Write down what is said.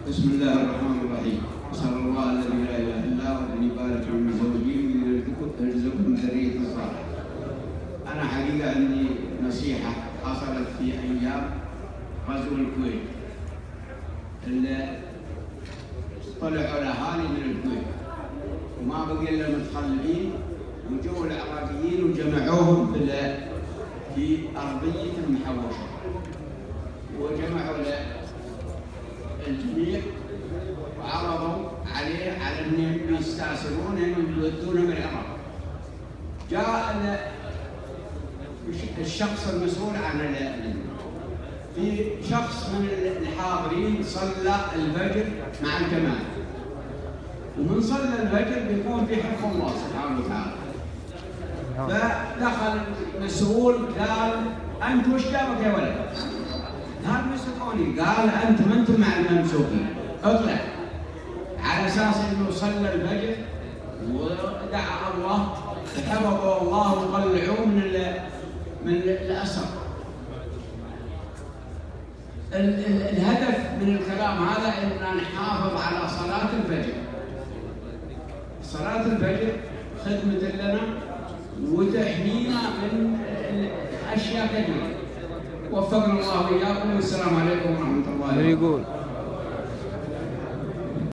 بسم الله الرحمن الرحيم. أسأل الله الذي لا إله إلا هو أن يبارك للمتزوجين ويرزقهم ذرية صالحة. أنا حقيقة عندي نصيحة حصلت في أيام غزو الكويت، اللي طلعوا الأهالي من الكويت وما بقي إلا المتخلفين، وجوا العراقيين وجمعوهم في أرضية المحوشة، وجمعوا الجميع وعرضوا عليه على أنهم يستأصلون أنهم يودونهم العراق. جاء الشخص المسؤول عن في شخص من الحاضرين صلى الفجر مع الجماعة، ومن صلى الفجر بيكون في حفظ الله سبحانه وتعالى. فدخل المسؤول قال: أنت وش جابك يا ولد؟ قال: مسكوني. قال: أنت ما أنت مع الممسوكين، اطلع. على أساس أنه صلى الفجر ودعا الله فحفظه الله وطلعوه من الأسر. الهدف من الكلام هذا أن نحافظ على صلاة الفجر. صلاة الفجر خدمة لنا وتحمينا من أشياء كثيرة. وفقنا الله وإياكم، والسلام عليكم ورحمة الله وبركاته.